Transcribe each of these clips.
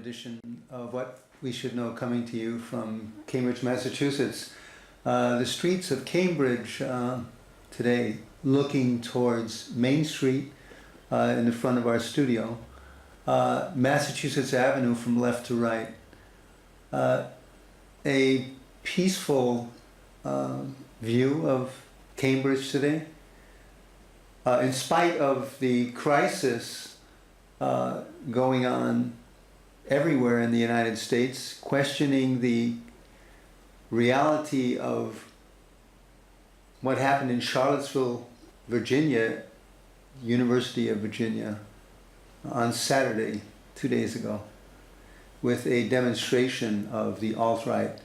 edition of What We Should Know, coming to you from Cambridge, Massachusetts. The streets of Cambridge today, looking towards Main Street in the front of our studio, Massachusetts Avenue from left to right. A peaceful view of Cambridge today. In spite of the crisis going on everywhere in the United States, questioning the reality of what happened in Charlottesville, Virginia, University of Virginia, on Saturday, 2 days ago, with a demonstration of the alt-right.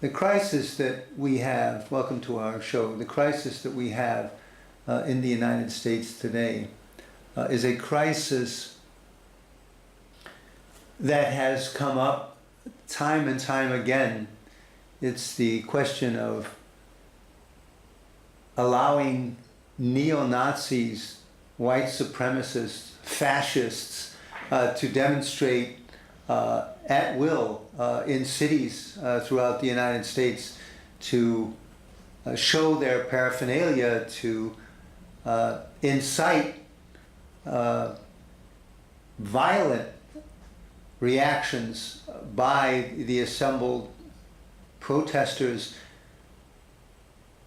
The crisis that we have, welcome to our show, the crisis that we have in the United States today is a crisis that has come up time and time again. It's the question of allowing neo-Nazis, white supremacists, fascists to demonstrate at will in cities throughout the United States, to show their paraphernalia, to incite violent reactions by the assembled protesters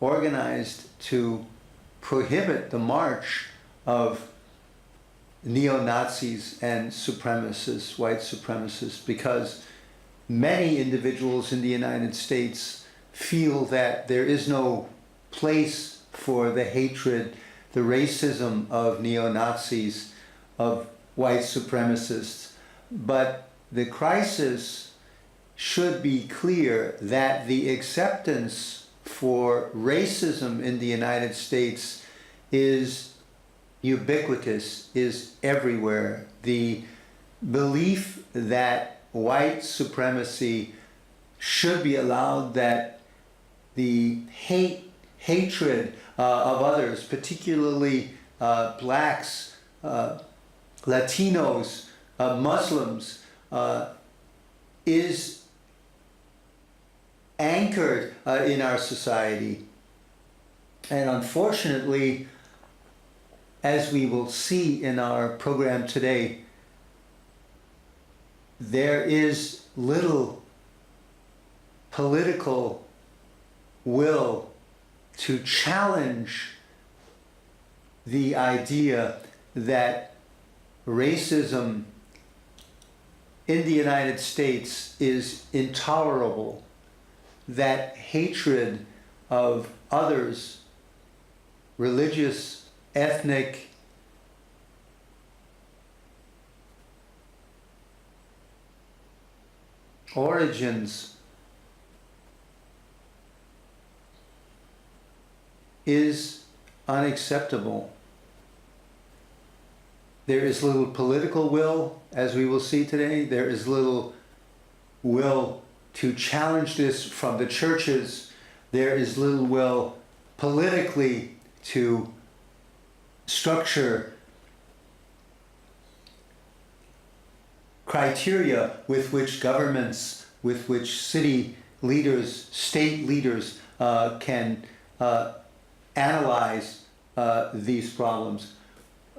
organized to prohibit the march of neo-Nazis and supremacists, white supremacists, because many individuals in the United States feel that there is no place for the hatred, the racism of neo-Nazis, of white supremacists. But the crisis should be clear that the acceptance for racism in the United States is ubiquitous, is everywhere. The belief that white supremacy should be allowed, that the hatred of others, particularly blacks, Latinos, Muslims, is anchored in our society. And unfortunately, as we will see in our program today, there is little political will to challenge the idea that racism in the United States is intolerable, that hatred of others, religious, ethnic, origins, is unacceptable. There is little political will, as we will see today. There is little will to challenge this from the churches. There is little will politically to structure criteria with which governments, with which city leaders, state leaders can analyze these problems.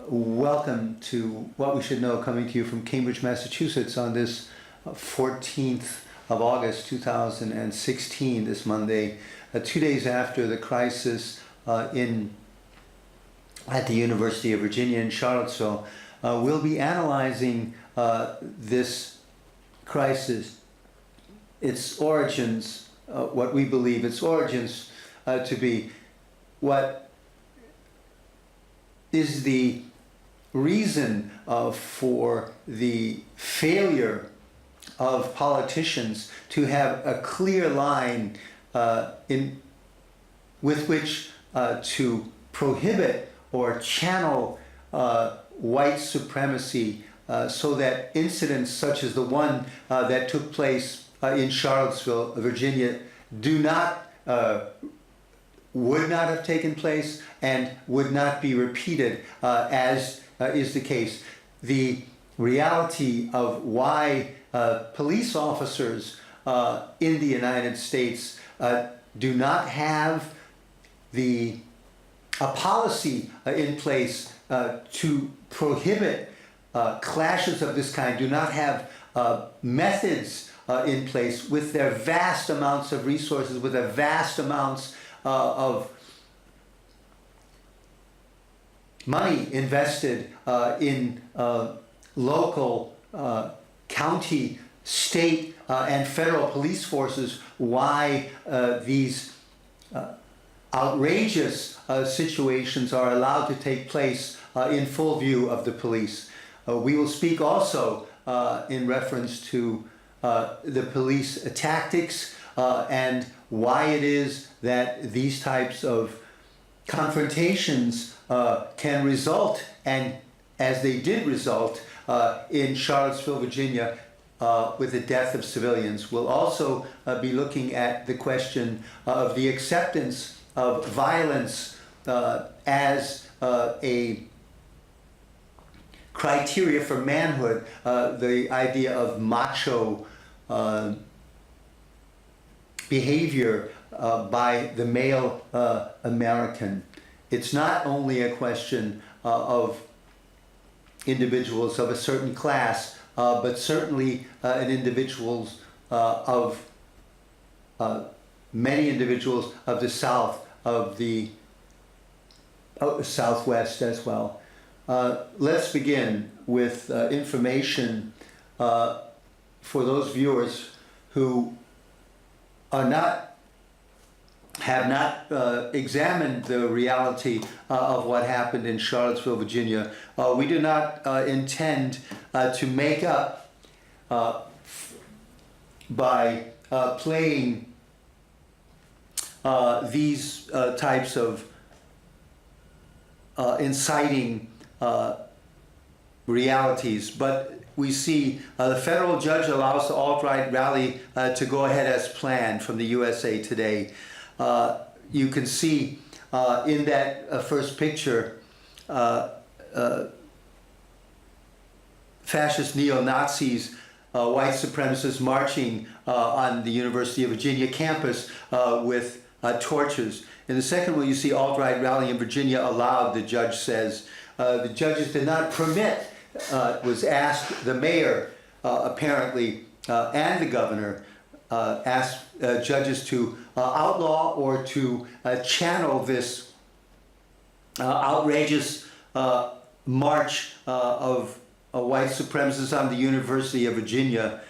Welcome to What We Should Know, coming to you from Cambridge, Massachusetts on this 14th of August 2016, this Monday, 2 days after the crisis at the University of Virginia in Charlottesville. We'll be analyzing this crisis, its origins, what we believe its origins to be, what is the reason for the failure of politicians to have a clear line with which to prohibit or channel white supremacy, so that incidents such as the one that took place in Charlottesville, Virginia, would not have taken place and would not be repeated, as is the case. The reality of why police officers in the United States do not have a policy in place to prohibit clashes of this kind, do not have methods in place with their vast amounts of resources, with their vast amounts of money invested in local, county, state, and federal police forces, why these outrageous situations are allowed to take place in full view of the police. We will speak also in reference to the police tactics and why it is that these types of confrontations can result, and as they did result in Charlottesville, Virginia, with the death of civilians. We'll also be looking at the question of the acceptance of violence as a criteria for manhood, the idea of macho behavior by the male American. It's not only a question of individuals of a certain class, but certainly an individuals of many individuals of the South, of the Southwest as well. Let's begin with information for those viewers who have not examined the reality of what happened in Charlottesville, Virginia. We do not intend to make up by playing these types of inciting realities, but we see the federal judge allows the alt-right rally to go ahead as planned from the USA Today. You can see in that first picture fascist neo-Nazis, white supremacists marching on the University of Virginia campus with torches. In the second one, you see alt-right rally in Virginia allowed, the judge says. The judges did not permit, was asked, the mayor apparently, and the governor, asked judges to outlaw or to channel this outrageous march of white supremacists on the University of Virginia.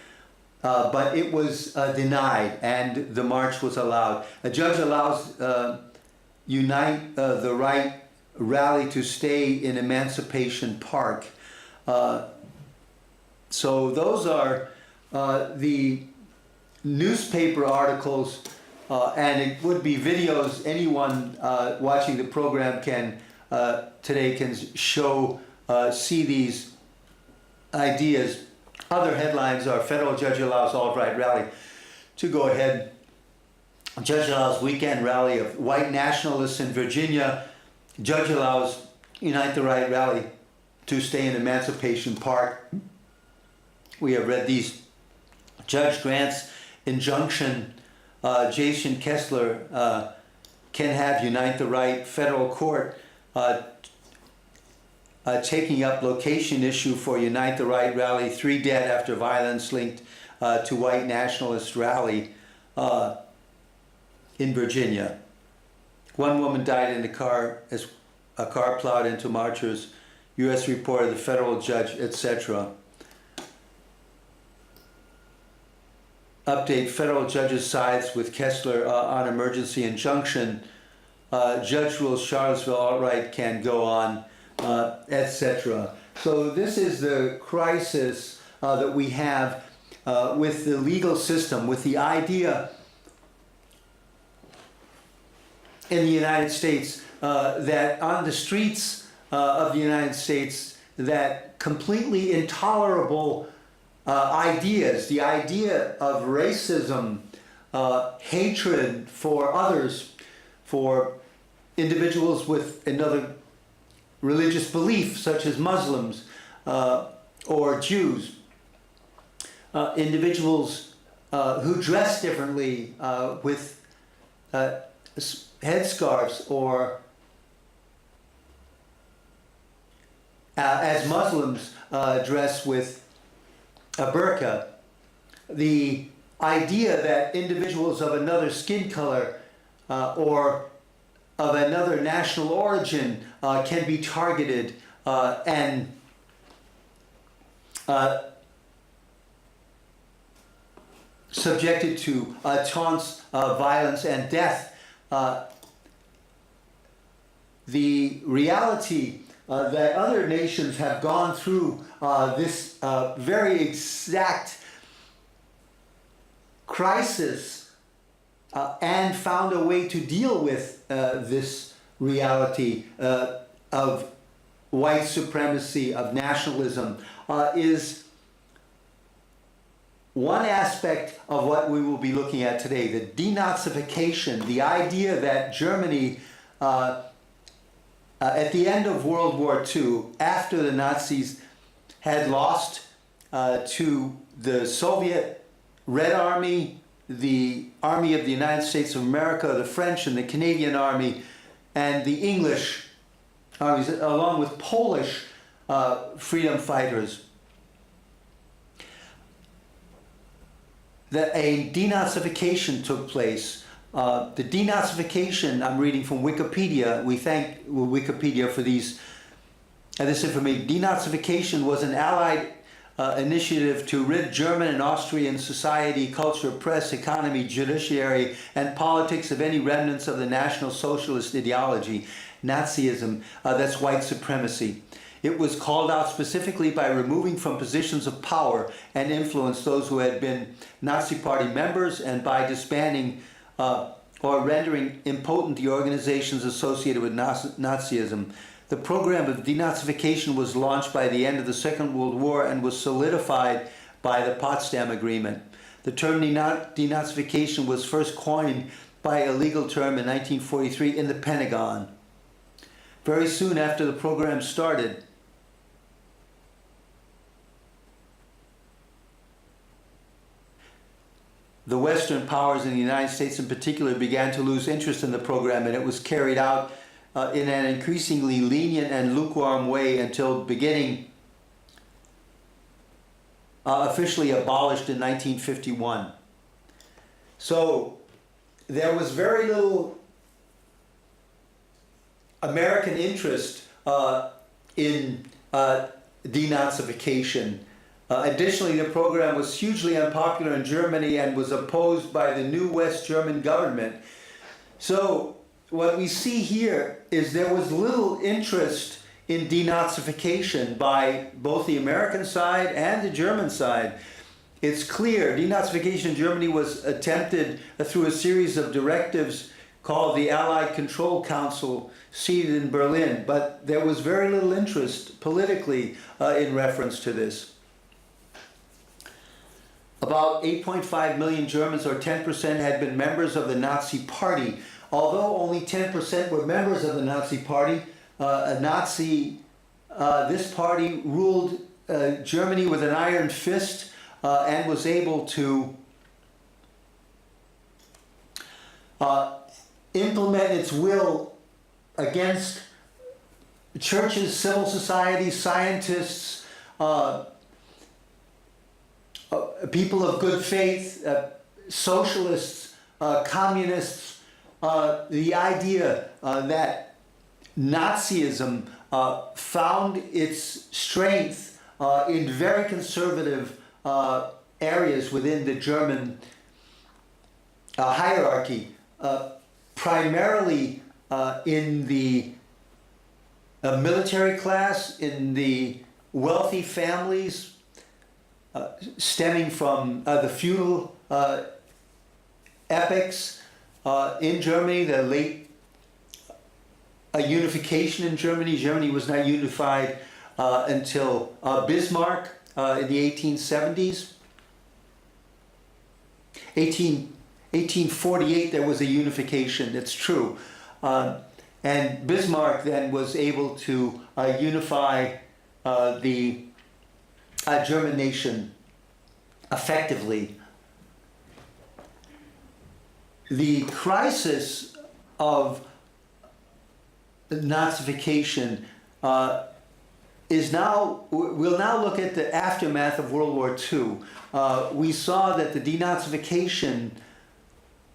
But it was denied, and the march was allowed. A judge allows Unite the Right rally to stay in Emancipation Park. So those are the newspaper articles, and it would be videos. Anyone watching the program can today can see these ideas. Other headlines are: federal judge allows alt-right rally to go ahead. Judge allows weekend rally of white nationalists in Virginia. Judge allows Unite the Right rally to stay in Emancipation Park. We have read these. Judge grants injunction. Jason Kessler can have Unite the Right. Federal court taking up location issue for Unite the Right rally. 3 dead after violence linked to white nationalist rally in Virginia. 1 woman died in the car as a car plowed into marchers. U.S. reporter, the federal judge, etc. Update: federal judges sides with Kessler on emergency injunction. Judge rules Charlottesville alt-right can go on, etc. So this is the crisis that we have with the legal system, with the idea in the United States that on the streets of the United States, that completely intolerable ideas, the idea of racism, hatred for others, for individuals with another religious belief, such as Muslims, or Jews, individuals who dress differently with headscarves, or as Muslims dress with a burqa. The idea that individuals of another skin color or of another national origin can be targeted and subjected to taunts, violence, and death. The reality that other nations have gone through this very exact crisis and found a way to deal with this reality of white supremacy, of nationalism, is one aspect of what we will be looking at today. The denazification, the idea that Germany, at the end of World War II, after the Nazis had lost to the Soviet Red Army, the Army of the United States of America, the French and the Canadian Army, and the English armies, along with Polish freedom fighters, that a denazification took place. The denazification, I'm reading from Wikipedia. We thank Wikipedia for this information. Denazification was an Allied initiative to rid German and Austrian society, culture, press, economy, judiciary, and politics of any remnants of the National Socialist ideology, Nazism, that's white supremacy. It was called out specifically by removing from positions of power and influence those who had been Nazi Party members, and by disbanding or rendering impotent the organizations associated with Nazism. The program of denazification was launched by the end of the Second World War and was solidified by the Potsdam Agreement. The term denazification was first coined by a legal term in 1943 in the Pentagon. Very soon after the program started, the Western powers in the United States in particular began to lose interest in the program, and it was carried out in an increasingly lenient and lukewarm way until beginning officially abolished in 1951. So there was very little American interest in denazification. Additionally, the program was hugely unpopular in Germany and was opposed by the new West German government. So what we see here is there was little interest in denazification by both the American side and the German side. It's clear denazification in Germany was attempted through a series of directives called the Allied Control Council, seated in Berlin, but there was very little interest politically in reference to this. About 8.5 million Germans, or 10%, had been members of the Nazi Party. Although only 10% were members of the Nazi Party, this party ruled Germany with an iron fist and was able to implement its will against churches, civil society, scientists, people of good faith, socialists, communists. The idea that Nazism found its strength in very conservative areas within the German hierarchy, primarily in the military class, in the wealthy families, stemming from the feudal epochs in Germany, the late unification in Germany. Germany was not unified until Bismarck in the 1870s. 1848 there was a unification, it's true. And Bismarck then was able to unify the German nation effectively. The crisis of Nazification is now, we'll now look at the aftermath of World War II. We saw that the denazification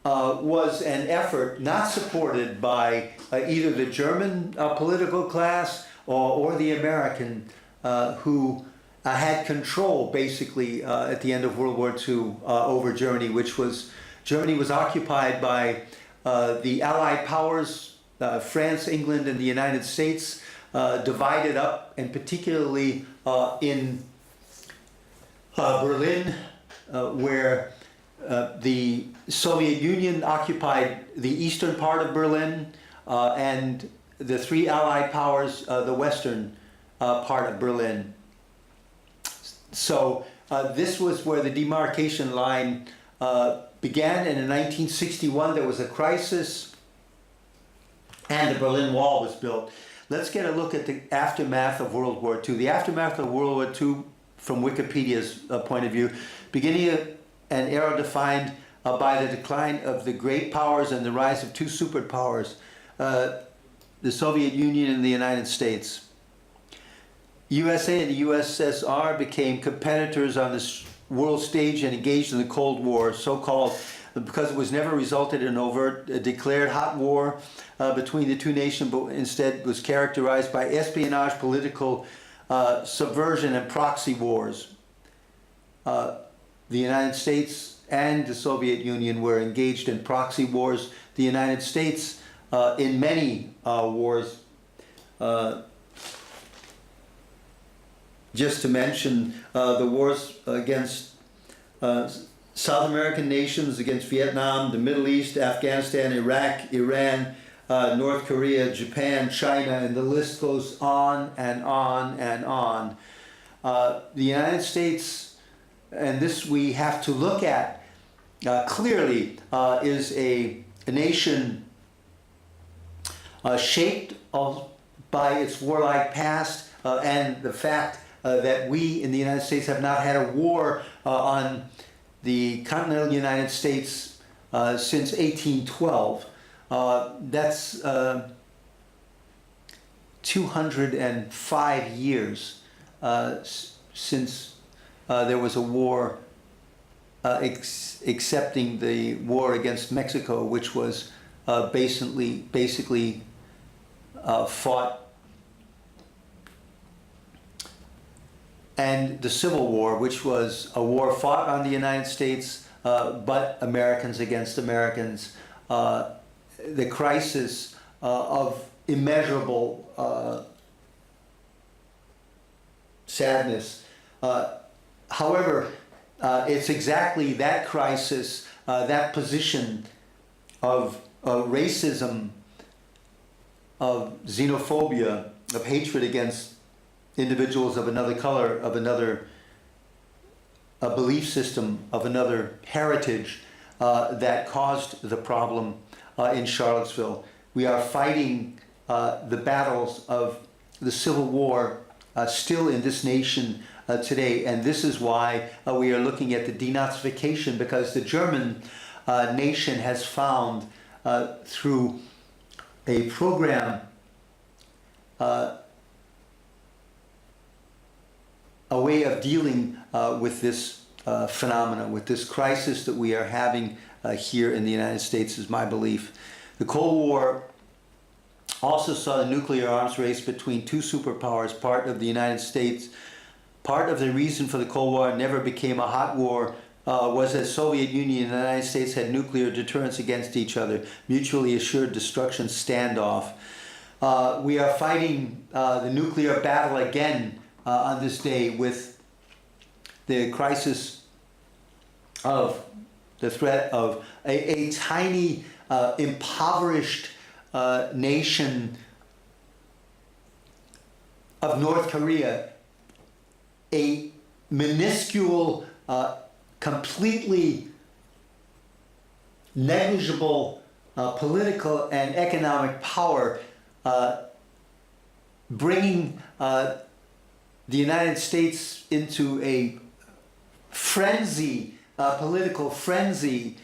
was an effort not supported by either the German political class or the American who had control basically at the end of World War II over Germany, Germany was occupied by the Allied powers, France, England, and the United States, divided up, and particularly in Berlin, where the Soviet Union occupied the eastern part of Berlin, and the three Allied powers, the western part of Berlin. So this was where the demarcation line began, and in 1961 there was a crisis and the Berlin Wall was built. Let's get a look at the aftermath of World War II. The aftermath of World War II, from Wikipedia's point of view, beginning an era defined by the decline of the great powers and the rise of two superpowers, the Soviet Union and the United States. USA and the USSR became competitors on the world stage and engaged in the Cold War, so-called, because it was never resulted in an overt declared hot war between the two nations, but instead was characterized by espionage, political subversion, and proxy wars. The United States and the Soviet Union were engaged in proxy wars. The United States in many wars. Just to mention the wars against South American nations, against Vietnam, the Middle East, Afghanistan, Iraq, Iran, North Korea, Japan, China, and the list goes on and on and on. The United States, and this we have to look at clearly, is a nation shaped by its warlike past and the fact that we in the United States have not had a war on the continental United States since 1812. That's 205 years since there was a war, excepting the war against Mexico, which was basically fought, and the Civil War, which was a war fought on the United States, but Americans against Americans. The crisis of immeasurable sadness. However, it's exactly that crisis, that position of racism, of xenophobia, of hatred against individuals of another color, of another belief system, of another heritage, that caused the problem in Charlottesville. We are fighting the battles of the Civil War still in this nation today, and this is why we are looking at the denazification, because the German nation has found through a program a way of dealing with this phenomena, with this crisis that we are having here in the United States, is my belief. The Cold War also saw the nuclear arms race between two superpowers, part of the United States. Part of the reason for the Cold War never became a hot war was that Soviet Union and the United States had nuclear deterrence against each other, mutually assured destruction standoff. We are fighting the nuclear battle again on this day with the crisis of the threat of a tiny, impoverished nation of North Korea, a minuscule, completely negligible political and economic power, bringing the United States into a frenzy, political frenzy,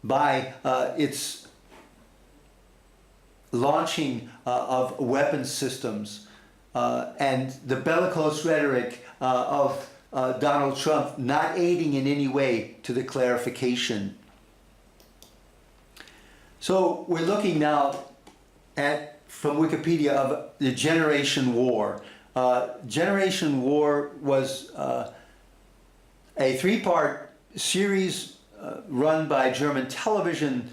by its launching of weapons systems and the bellicose rhetoric of Donald Trump not aiding in any way to the clarification. So we're looking now at, from Wikipedia, of the Generation War. Generation War was a three-part series run by German television,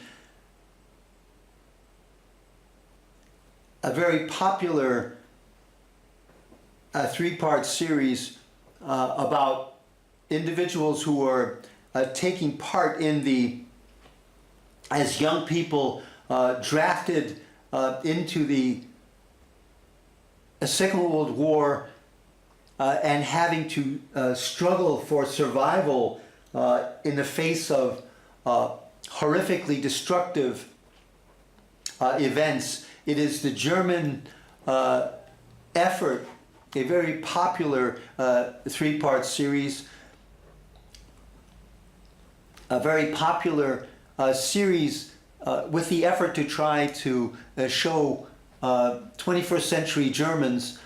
a very popular three-part series about individuals who were taking part in the, as young people, drafted into the Second World War and having to struggle for survival in the face of horrifically destructive events. It is the German effort, a very popular three-part series, a very popular series with the effort to try to show 21st century Germans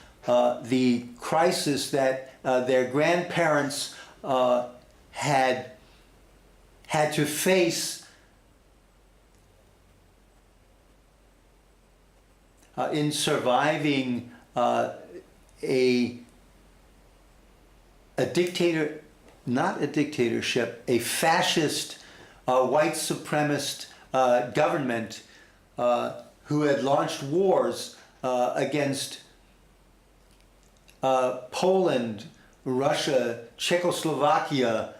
the crisis that their grandparents had to face in surviving a dictator, not a dictatorship, a fascist white supremacist government who had launched wars against Poland, Russia, Czechoslovakia,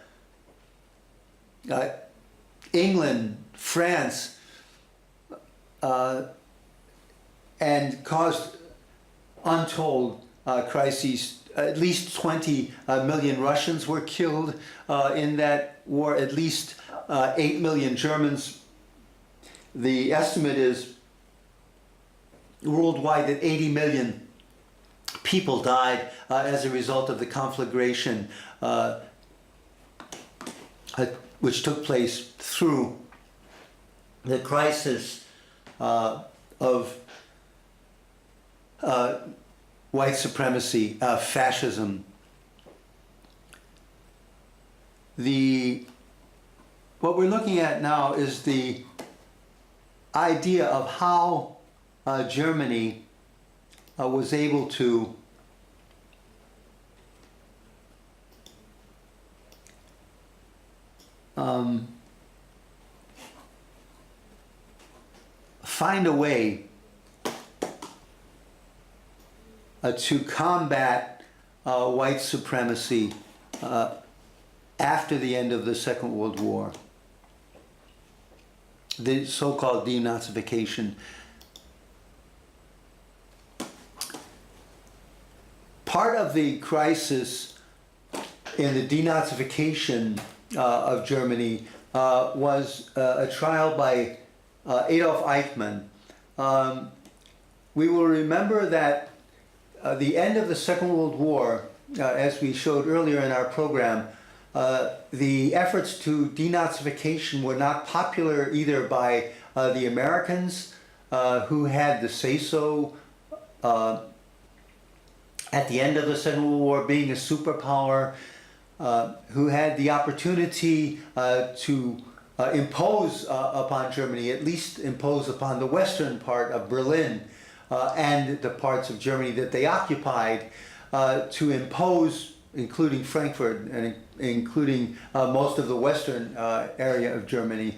England, France, and caused untold crises. At least 20 million Russians were killed in that war, at least 8 million Germans. The estimate is worldwide that 80 million people died as a result of the conflagration which took place through the crisis of white supremacy, fascism. What we're looking at now is the idea of how Germany was able to find a way to combat white supremacy after the end of the Second World War, the so-called denazification. Part of the crisis in the denazification of Germany was a trial by Adolf Eichmann. We will remember that the end of the Second World War, as we showed earlier in our program, the efforts to denazification were not popular either by the Americans, who had the say-so at the end of the Second World War, being a superpower, who had the opportunity to impose upon Germany, at least impose upon the western part of Berlin and the parts of Germany that they occupied, to impose, including Frankfurt and including most of the western area of Germany,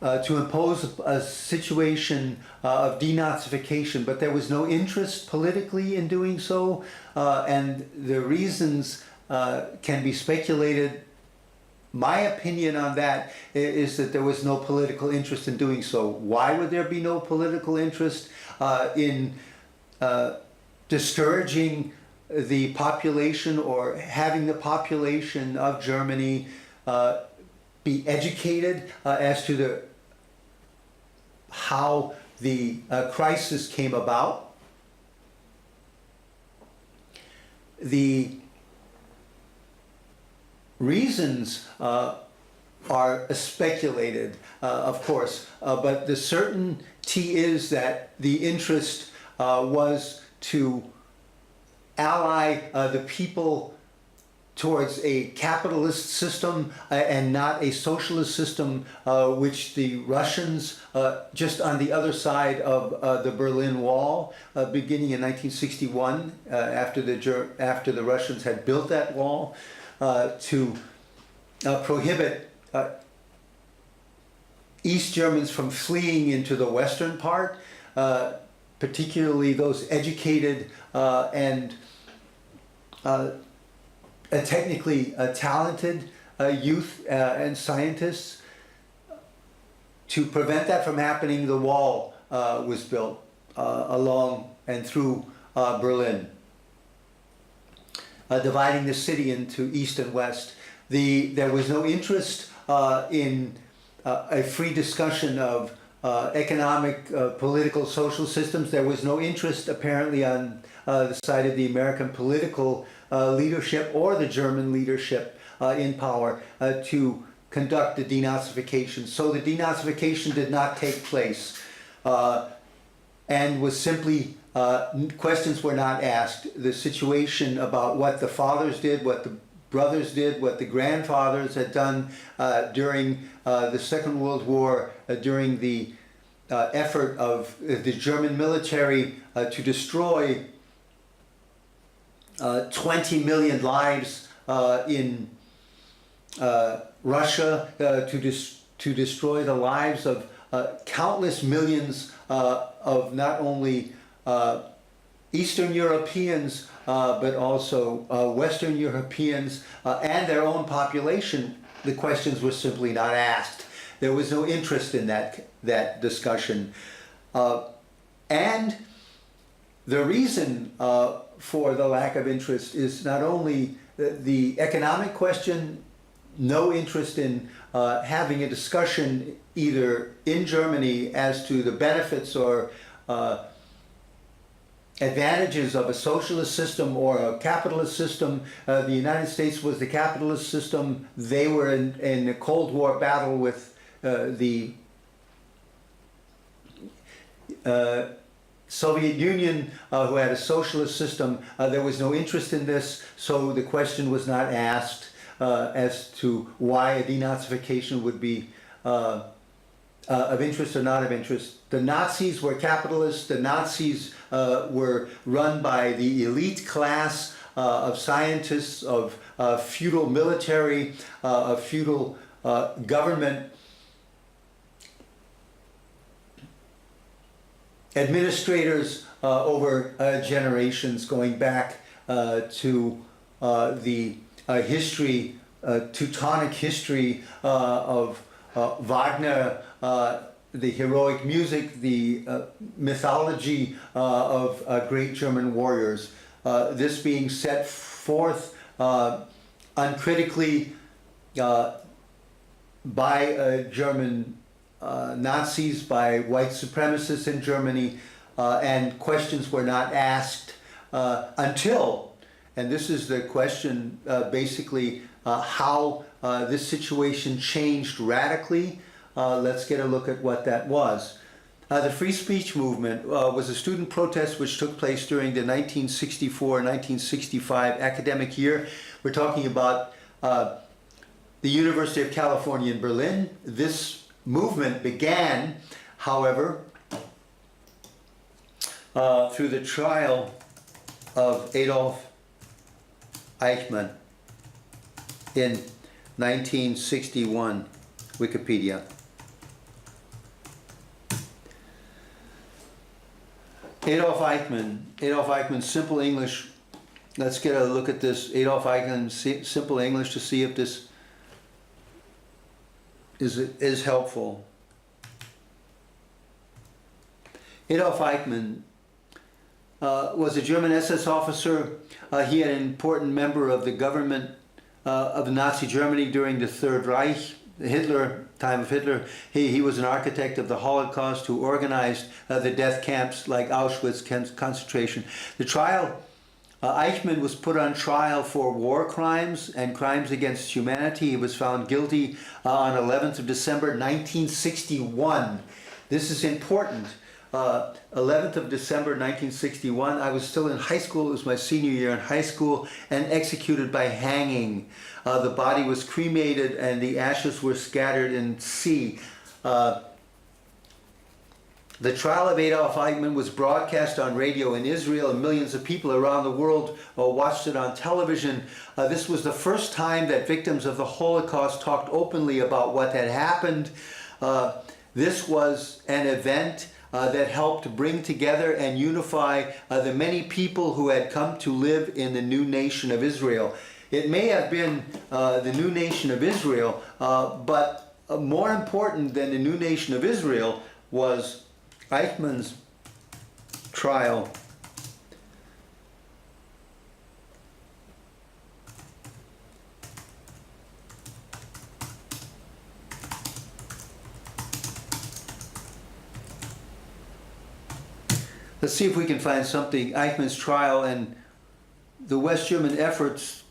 to impose a situation of denazification, but there was no interest politically in doing so, and the reasons can be speculated. My opinion on that is that there was no political interest in doing so. Why would there be no political interest in discouraging the population or having the population of Germany be educated as to how the crisis came about? the reasons are speculated, of course, but the certainty is that the interest was to ally the people towards a capitalist system and not a socialist system, which the Russians, just on the other side of the Berlin Wall, beginning in 1961, after the Russians had built that wall, to prohibit East Germans from fleeing into the western part, particularly those educated and technically talented youth and scientists. To prevent that from happening, the wall was built along and through Berlin, dividing the city into east and west. There was no interest in a free discussion of economic, political, social systems. There was no interest apparently on the side of the American political leadership or the German leadership in power to conduct the denazification. So the denazification did not take place and was simply, questions were not asked. The situation about what the fathers did, what the brothers did, what the grandfathers had done during the Second World War, during the effort of the German military to destroy 20 million lives in Russia, to destroy the lives of countless millions of not only Eastern Europeans, but also Western Europeans and their own population. The questions were simply not asked. There was no interest in that discussion. And the reason for the lack of interest is not only the economic question, no interest in having a discussion either in Germany as to the benefits or advantages of a socialist system or a capitalist system. The United States was the capitalist system. They were in a Cold War battle with the Soviet Union, who had a socialist system. There was no interest in this, so the question was not asked as to why a denazification would be of interest or not of interest. The Nazis were capitalists. The Nazis were run by the elite class of scientists, of feudal military, of feudal government administrators over generations, going back to the history, Teutonic history of Wagner, the heroic music, the mythology of great German warriors. This being set forth uncritically by German Nazis, by white supremacists in Germany, and questions were not asked until, and this is the question basically, how this situation changed radically. Let's get a look at what that was. The free speech movement was a student protest which took place during the 1964-1965 academic year. We're talking about the University of California in Berlin. This movement began, however, through the trial of Adolf Eichmann in 1961, Wikipedia. Adolf Eichmann, simple English. Let's get a look at this. Adolf Eichmann, simple English, to see if this is helpful. Adolf Eichmann was a German SS officer. He had an important member of the government of the Nazi Germany during the Third Reich, time of Hitler. He was an architect of the Holocaust who organized the death camps like Auschwitz concentration. The trial Eichmann was put on trial for war crimes and crimes against humanity. He was found guilty on 11th of December 1961. This is important. 11th of December 1961, I was still in high school. It was my senior year in high school, and executed by hanging. The body was cremated and the ashes were scattered in sea. The trial of Adolf Eichmann was broadcast on radio in Israel, and millions of people around the world watched it on television. This was the first time that victims of the Holocaust talked openly about what had happened. This was an event that helped bring together and unify the many people who had come to live in the new nation of Israel. It may have been the new nation of Israel, but more important than the new nation of Israel was Eichmann's trial. Let's see if we can find something. Eichmann's trial and the West German efforts.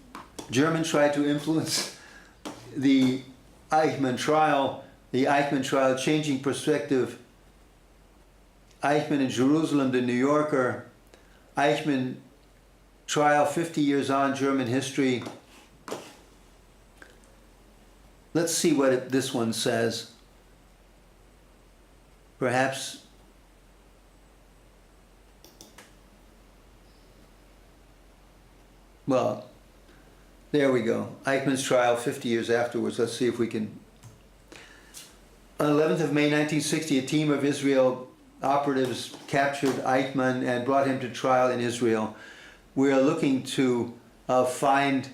Germans tried to influence the Eichmann trial. The Eichmann trial, changing perspective. Eichmann in Jerusalem, the New Yorker. Eichmann trial, 50 years on, German history. Let's see what this one says. Perhaps. Well, there we go. Eichmann's trial 50 years afterwards. Let's see if we can. On 11th of May 1960, a team of Israel operatives captured Eichmann and brought him to trial in Israel. We are looking to find,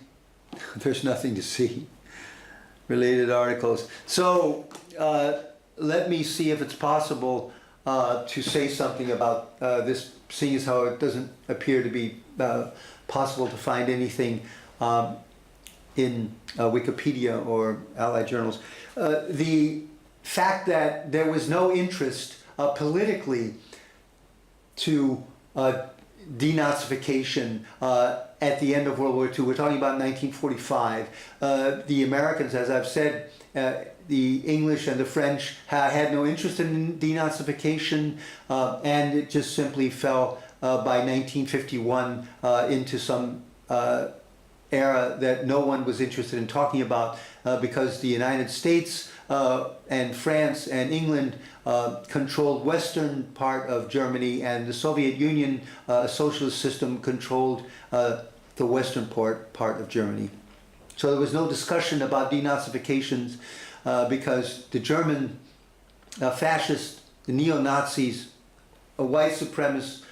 there's nothing to see, related articles. So let me see if it's possible to say something about this, seeing as how it doesn't appear to be possible to find anything in Wikipedia or allied journals. The fact that there was no interest politically to denazification at the end of World War II. We're talking about 1945. The Americans, as I've said, the English and the French had no interest in denazification, and it just simply fell by 1951 into some era that no one was interested in talking about, because the United States and France and England controlled western part of Germany, and the Soviet Union, socialist system, controlled the western part of Germany. So there was no discussion about denazifications because the German fascists, the neo-Nazis, white supremacists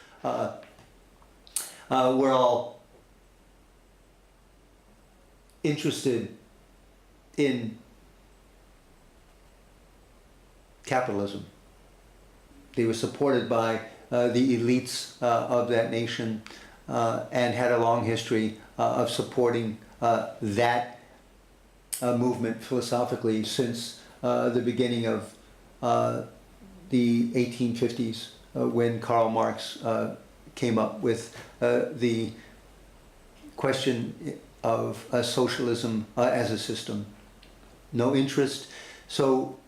were all interested in capitalism. They were supported by the elites of that nation and had a long history of supporting that movement philosophically since the beginning of the 1850s, when Karl Marx came up with the question of socialism as a system. No interest, so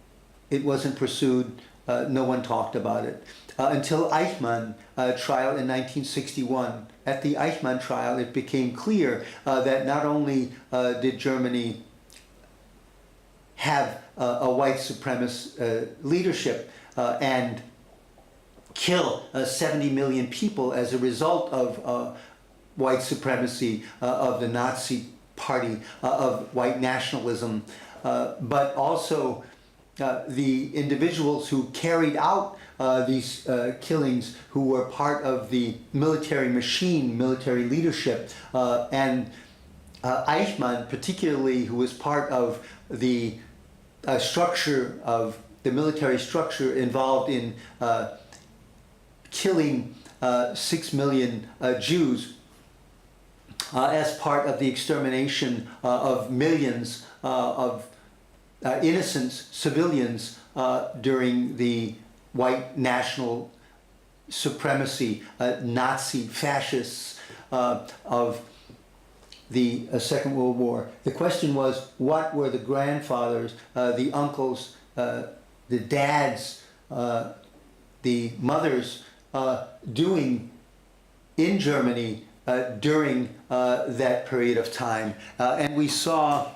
it wasn't pursued, no one talked about it. Until Eichmann trial in 1961. At the Eichmann trial, it became clear that not only did Germany have a white supremacist leadership and kill 70 million people as a result of white supremacy, of the Nazi party, of white nationalism, but also the individuals who carried out these killings, who were part of the military machine, military leadership, and Eichmann particularly, who was part of the structure of the military structure involved in killing 6 million Jews as part of the extermination of millions of innocent civilians during the white national supremacy, Nazi fascists of the Second World War. The question was, what were the grandfathers, the uncles, the dads, the mothers doing in Germany during that period of time? And we saw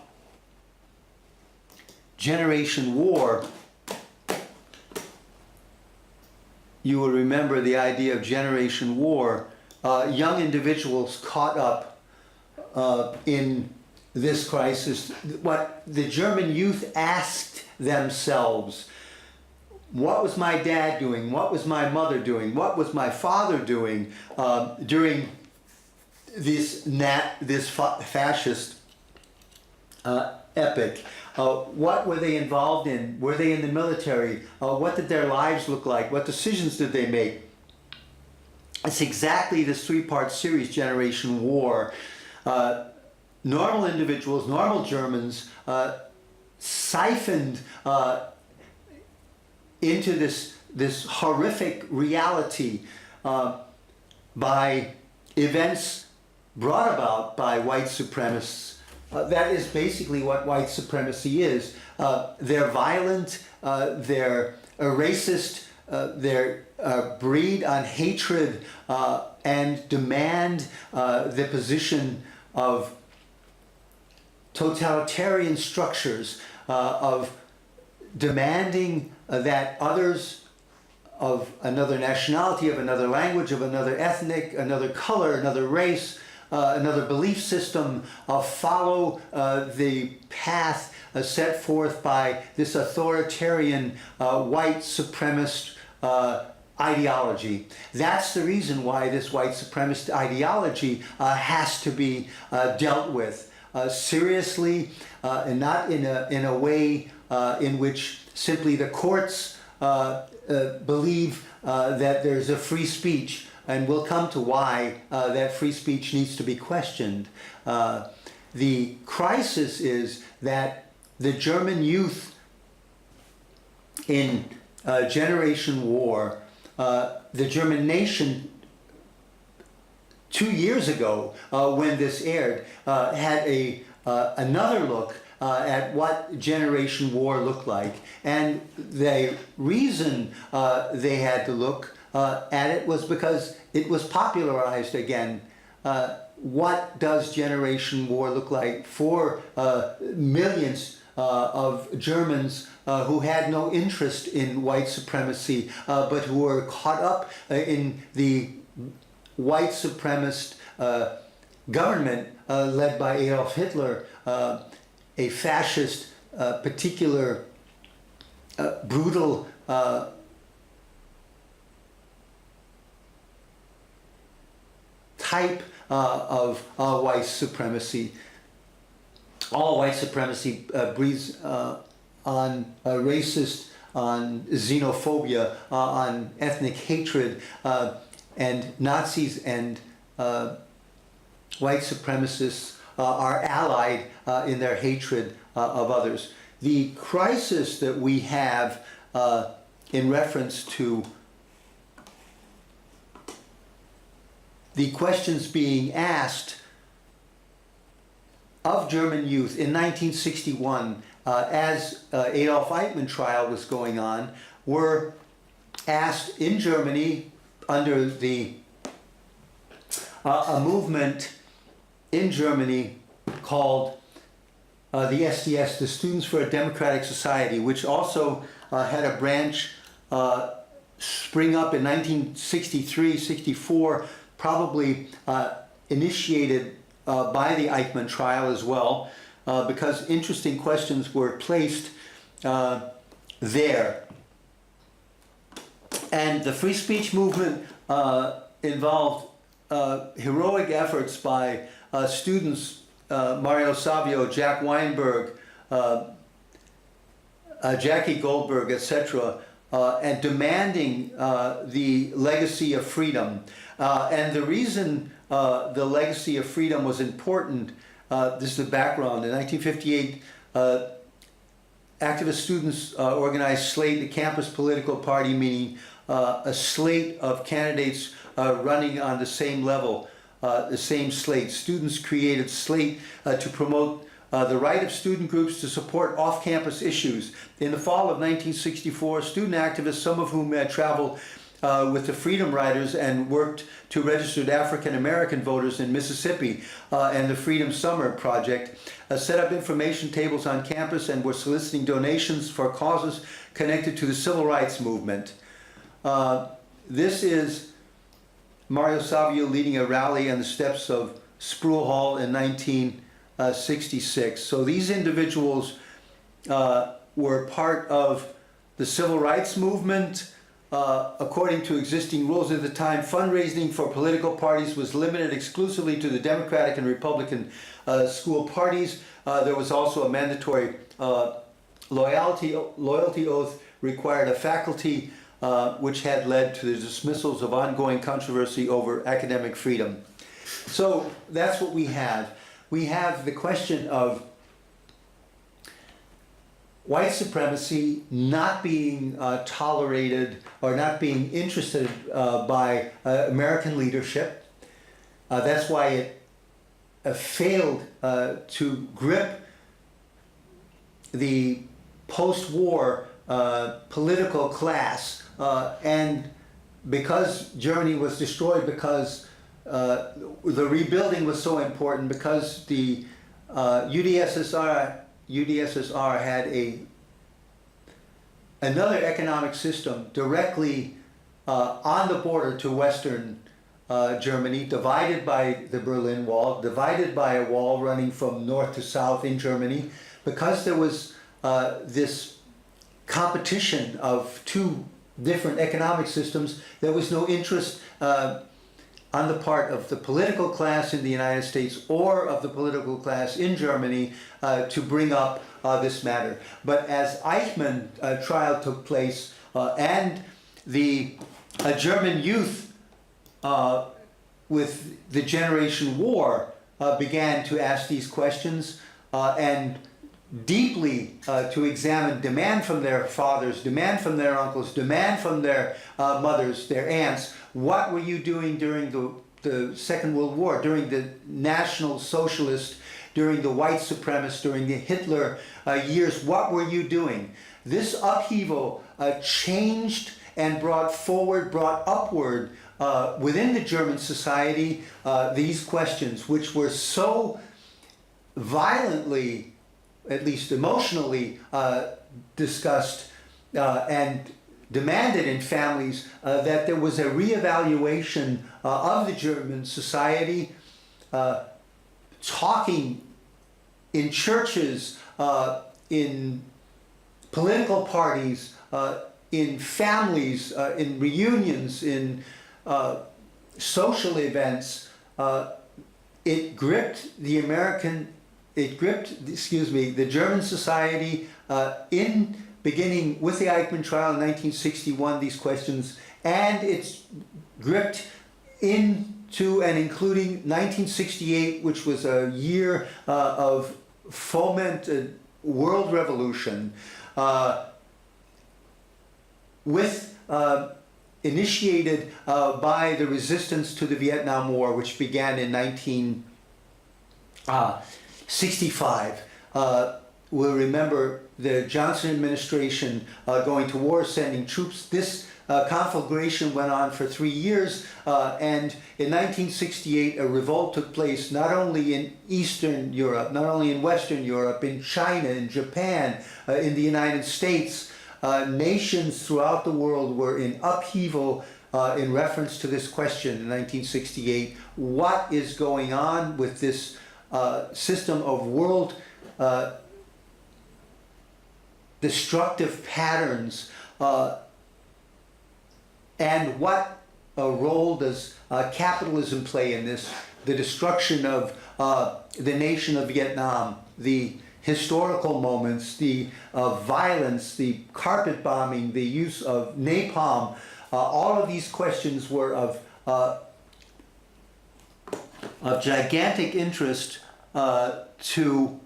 Generation War. You will remember the idea of Generation War. Young individuals caught up in this crisis. What the German youth asked themselves: what was my dad doing? What was my mother doing? What was my father doing during this fascist epic? What were they involved in? Were they in the military? What did their lives look like? What decisions did they make? It's exactly this three-part series, Generation War. Normal individuals, normal Germans, siphoned into this horrific reality by events brought about by white supremacists. That is basically what white supremacy is. They're violent, they're racist, they breed on hatred and demand the position of totalitarian structures, of demanding that others of another nationality, of another language, of another ethnic, another color, another race, another belief system, follow the path set forth by this authoritarian white supremacist ideology. That's the reason why this white supremacist ideology has to be dealt with seriously, and not in a way in which simply the courts believe that there's a free speech, and we'll come to why that free speech needs to be questioned. The crisis is that the German youth in Generation War, the German nation 2 years ago, when this aired, had another look at what Generation War looked like. And the reason they had to look at it was because it was popularized again. What does Generation War look like for millions of Germans who had no interest in white supremacy, but who were caught up in the white supremacist government led by Adolf Hitler, a fascist, particular, brutal type of white supremacy. All white supremacy breeds on racist, on xenophobia, on ethnic hatred, and Nazis and white supremacists are allied in their hatred of others. The crisis that we have in reference to the questions being asked of German youth in 1961, as Adolf Eichmann trial was going on, were asked in Germany under a movement in Germany called the SDS, the Students for a Democratic Society, which also had a branch spring up in 1963, 64, probably initiated by the Eichmann trial as well, because interesting questions were placed there. And the free speech movement involved heroic efforts by students, Mario Savio, Jack Weinberg, Jackie Goldberg, etc., and demanding the legacy of freedom. And the reason the legacy of freedom was important, this is the background. In 1958, activist students organized SLATE, the campus political party, meaning a slate of candidates running on the same level, the same slate. Students created slate to promote the right of student groups to support off-campus issues. In the fall of 1964, student activists, some of whom had traveled with the Freedom Riders and worked to registered African American voters in Mississippi and the Freedom Summer Project, set up information tables on campus and were soliciting donations for causes connected to the civil rights movement. This is Mario Savio leading a rally on the steps of Spruill Hall in 1966. So these individuals were part of the civil rights movement. According to existing rules at the time, fundraising for political parties was limited exclusively to the Democratic and Republican school parties. There was also a mandatory loyalty oath required of faculty, which had led to the dismissals of ongoing controversy over academic freedom. So that's what we have. We have the question of white supremacy not being tolerated or not being interested by American leadership. That's why it failed to grip the post-war political class, and because Germany was destroyed, because the rebuilding was so important, because the UdSSR had another economic system directly on the border to Western Germany, divided by the Berlin Wall, divided by a wall running from north to south in Germany. Because there was this competition of two different economic systems, there was no interest on the part of the political class in the United States or of the political class in Germany to bring up this matter. But as Eichmann trial took place and the German youth with the Generation War began to ask these questions and deeply to examine, demand from their fathers, demand from their uncles, demand from their mothers, their aunts, what were you doing during the Second World War, during the National Socialist, during the white supremacist, during the Hitler years? What were you doing? This upheaval changed and brought upward within the German society these questions, which were so violently, at least emotionally, discussed and demanded in families, that there was a reevaluation of the German society, talking in churches, in political parties, in families, in reunions, in social events. It gripped the German society beginning with the Eichmann trial in 1961, these questions, and it's gripped into and including 1968, which was a year of fomented world revolution, initiated by the resistance to the Vietnam War, which began in 1965. We'll remember the Johnson administration going to war, sending troops. This conflagration went on for 3 years, and in 1968 a revolt took place not only in Eastern Europe, not only in Western Europe, in China, in Japan, in the United States. Nations throughout the world were in upheaval in reference to this question in 1968. What is going on with this system of world destructive patterns, and what role does capitalism play in this? The destruction of the nation of Vietnam, the historical moments, the violence, the carpet bombing, the use of napalm, all of these questions were of gigantic interest to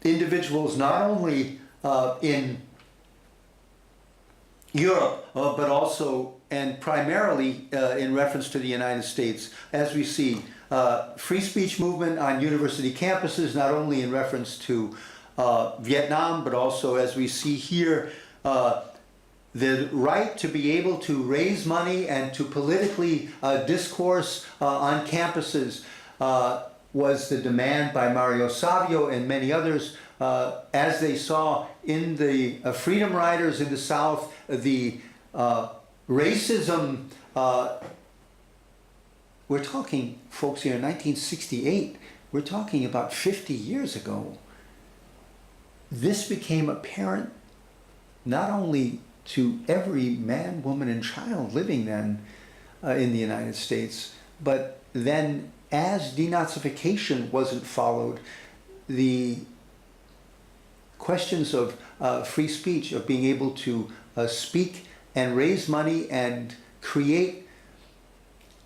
individuals not only in Europe, but also and primarily in reference to the United States, as we see free speech movement on university campuses, not only in reference to Vietnam, but also, as we see here, the right to be able to raise money and to politically discourse on campuses was the demand by Mario Savio and many others, as they saw in the Freedom Riders in the South, the racism. We're talking, folks, here in 1968, we're talking about 50 years ago. This became apparent not only to every man, woman, and child living then in the United States, but then as denazification wasn't followed, the questions of free speech, of being able to speak and raise money and create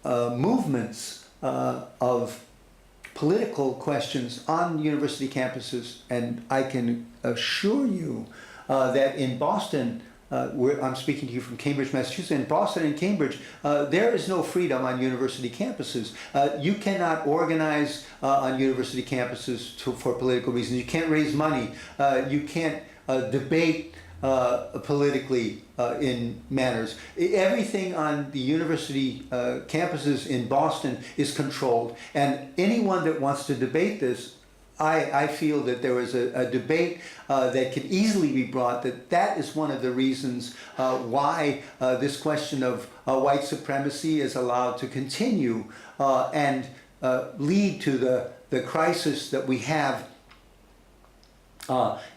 movements of political questions on university campuses. And I can assure you that in Boston, I'm speaking to you from Cambridge, Massachusetts. In Boston and Cambridge, there is no freedom on university campuses. You cannot organize on university campuses for political reasons. You can't raise money. You can't debate politically in manners. Everything on the university campuses in Boston is controlled. And anyone that wants to debate this, I feel that there is a debate that can easily be brought, that is one of the reasons why this question of white supremacy is allowed to continue and lead to the crisis that we have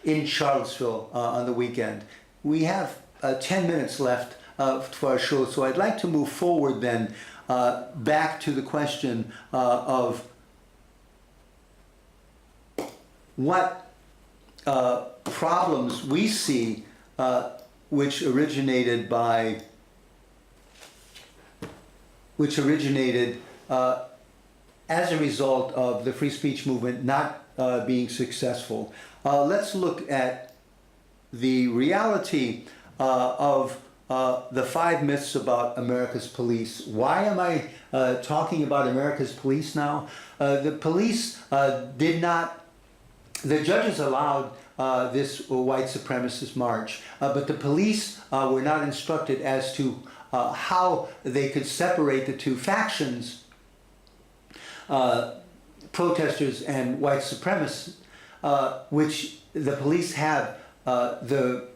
in Charlottesville on the weekend. We have 10 minutes left for our show, so I'd like to move forward then back to the question of what problems we see which originated as a result of the free speech movement not being successful. Let's look at the reality of the 5 myths about America's police. Why am I talking about America's police now? The police the judges allowed this white supremacist march, but the police were not instructed as to how they could separate the two factions, protesters and white supremacists, which the police have the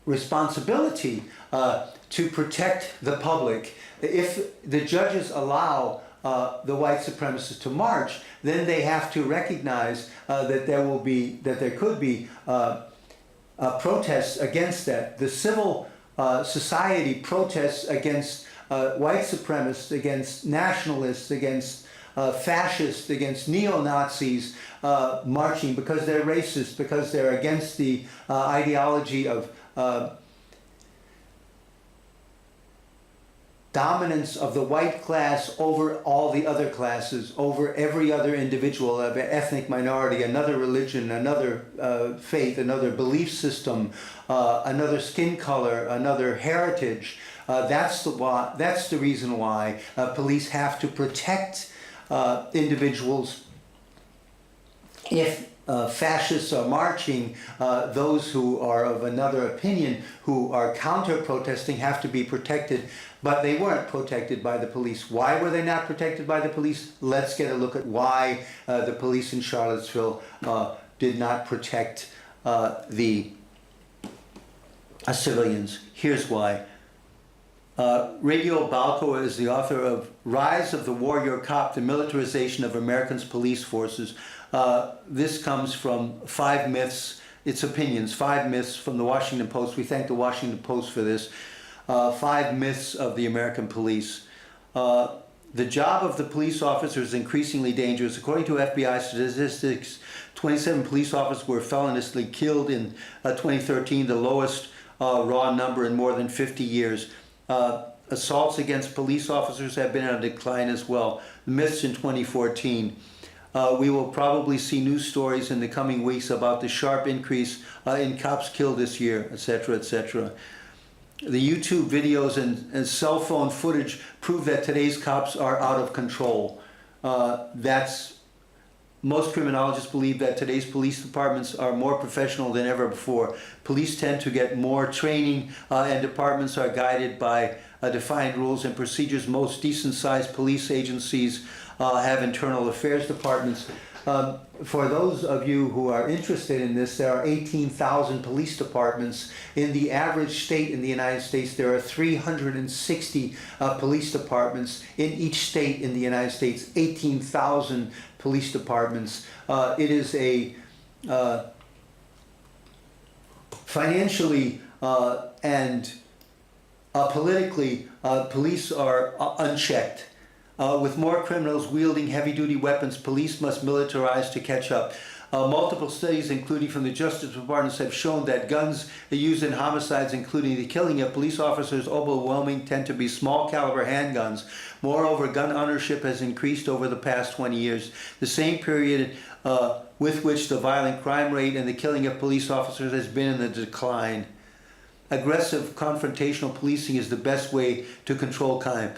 responsibility to protect the public. If the judges allow the white supremacists to march, then they have to recognize that there could be protests against that. The civil society protests against white supremacists, against nationalists, against fascists, against neo-Nazis marching because they're racist, because they're against the ideology of dominance of the white class over all the other classes, over every other individual, of an ethnic minority, another religion, another faith, another belief system, another skin color, another heritage. That's the reason why police have to protect individuals. If fascists are marching, those who are of another opinion, who are counter-protesting, have to be protected, but they weren't protected by the police. Why were they not protected by the police? Let's get a look at why the police in Charlottesville did not protect the civilians. Here's why. Radio Balco is the author of Rise of the Warrior Cop, the Militarization of Americans' Police Forces. This comes from 5 myths, its opinions, 5 myths from the Washington Post. We thank the Washington Post for this. 5 myths of the American police. The job of the police officer is increasingly dangerous. According to FBI statistics, 27 police officers were feloniously killed in 2013, the lowest raw number in more than 50 years. Assaults against police officers have been on decline as well. Myths in 2014. We will probably see news stories in the coming weeks about the sharp increase in cops killed this year, etc., etc. the YouTube videos and cell phone footage prove that today's cops are out of control. Most criminologists believe that today's police departments are more professional than ever before. Police tend to get more training, and departments are guided by defined rules and procedures. Most decent-sized police agencies have internal affairs departments. For those of you who are interested in this, there are 18,000 police departments. In the average state in the United States, there are 360 police departments. In each state in the United States, 18,000 police departments. It is a financially and politically, police are unchecked. With more criminals wielding heavy-duty weapons, police must militarize to catch up. Multiple studies, including from the Justice Department, have shown that guns used in homicides, including the killing of police officers, overwhelmingly tend to be small-caliber handguns. Moreover, gun ownership has increased over the past 20 years, the same period with which the violent crime rate and the killing of police officers has been in the decline. Aggressive confrontational policing is the best way to control crime.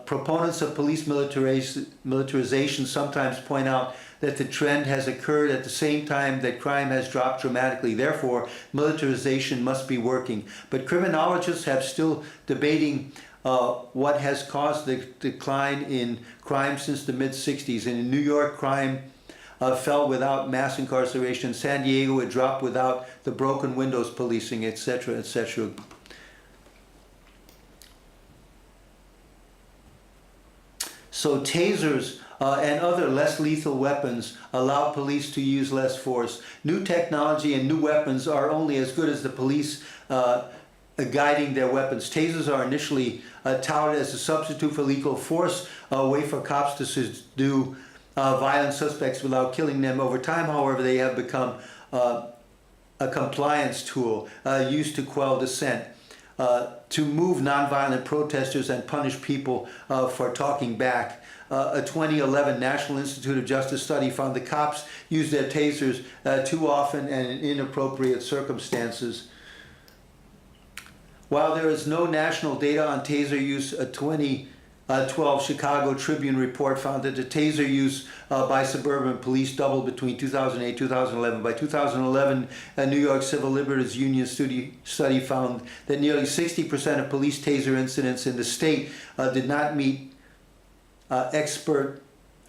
Proponents of police militarization sometimes point out that the trend has occurred at the same time that crime has dropped dramatically. Therefore, militarization must be working. But criminologists have still debating what has caused the decline in crime since the mid-60s. In New York, crime fell without mass incarceration. In San Diego, it dropped without the broken windows policing, etc., etc. So tasers and other less lethal weapons allow police to use less force. New technology and new weapons are only as good as the police guiding their weapons. Tasers are initially touted as a substitute for lethal force, a way for cops to subdue violent suspects without killing them. Over time, however, they have become a compliance tool used to quell dissent, to move nonviolent protesters and punish people for talking back. A 2011 National Institute of Justice study found the cops use their tasers too often and in inappropriate circumstances. While there is no national data on taser use, a 2012 Chicago Tribune report found that the taser use by suburban police doubled between 2008 and 2011. By 2011, a New York Civil Liberties Union study found that nearly 60% of police taser incidents in the state did not meet expert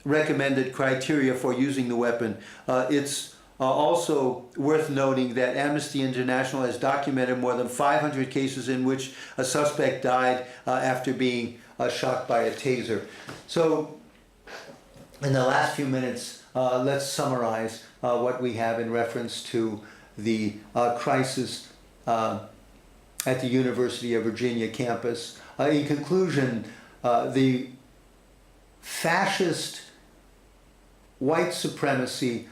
recommended criteria for using the weapon. It's also worth noting that Amnesty International has documented more than 500 cases in which a suspect died after being shot by a taser. So in the last few minutes, let's summarize what we have in reference to the crisis at the University of Virginia campus. In conclusion, the fascist white supremacy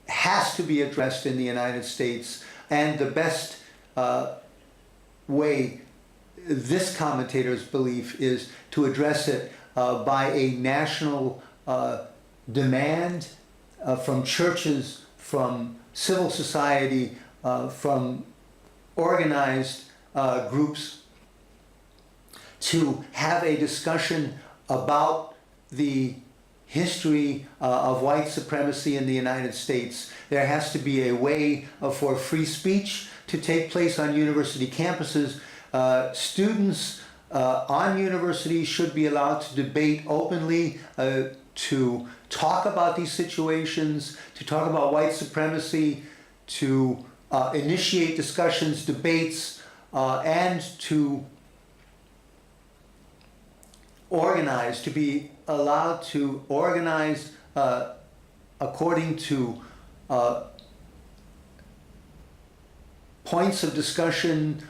has to be addressed in the United States, and the best way, this commentator's belief, is to address it by a national demand from churches, from civil society, from organized groups, to have a discussion about the history of white supremacy in the United States. There has to be a way for free speech to take place on university campuses. Students on universities should be allowed to debate openly, to talk about these situations, to talk about white supremacy, to initiate discussions, debates, and to organize, to be allowed to organize according to points of discussion,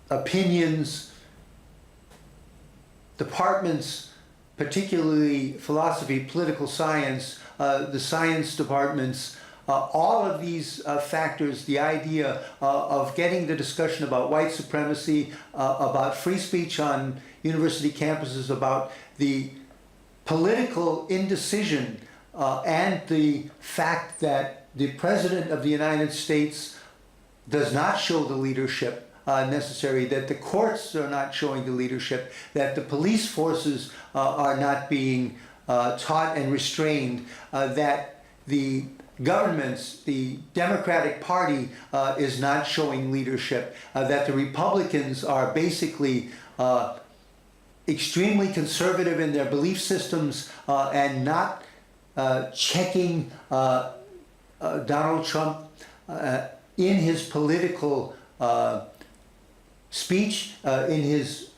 opinions, departments, particularly philosophy, political science, the science departments, all of these factors, the idea of getting the discussion about white supremacy, about free speech on university campuses, about the political indecision and the fact that the President of the United States does not show the leadership necessary, that the courts are not showing the leadership, that the police forces are not being taught and restrained, that the governments, the Democratic Party is not showing leadership, that the Republicans are basically extremely conservative in their belief systems and not checking Donald Trump in his political speech, in his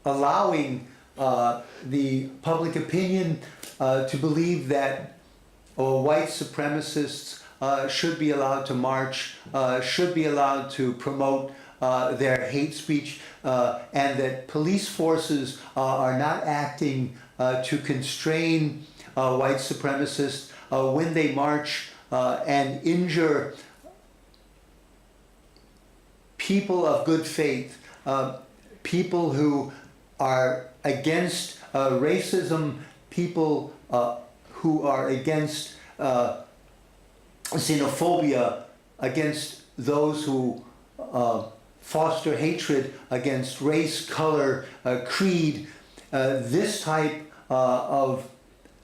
allowing the public opinion to believe that white supremacists should be allowed to march, should be allowed to promote their hate speech, and that police forces are not acting to constrain white supremacists when they march and injure people of good faith, people who are against racism, people who are against xenophobia, against those who foster hatred against race, color, creed. This type of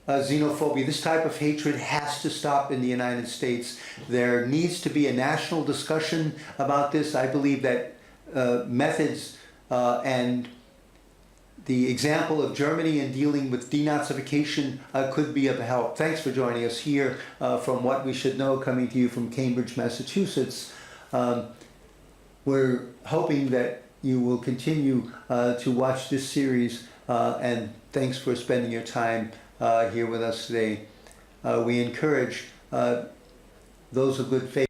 xenophobia, this type of hatred has to stop in the United States. There needs to be a national discussion about this. I believe that methods and the example of Germany in dealing with denazification could be of help. Thanks for joining us here from What We Should Know, coming to you from Cambridge, Massachusetts. We're hoping that you will continue to watch this series, and thanks for spending your time here with us today. We encourage those of good faith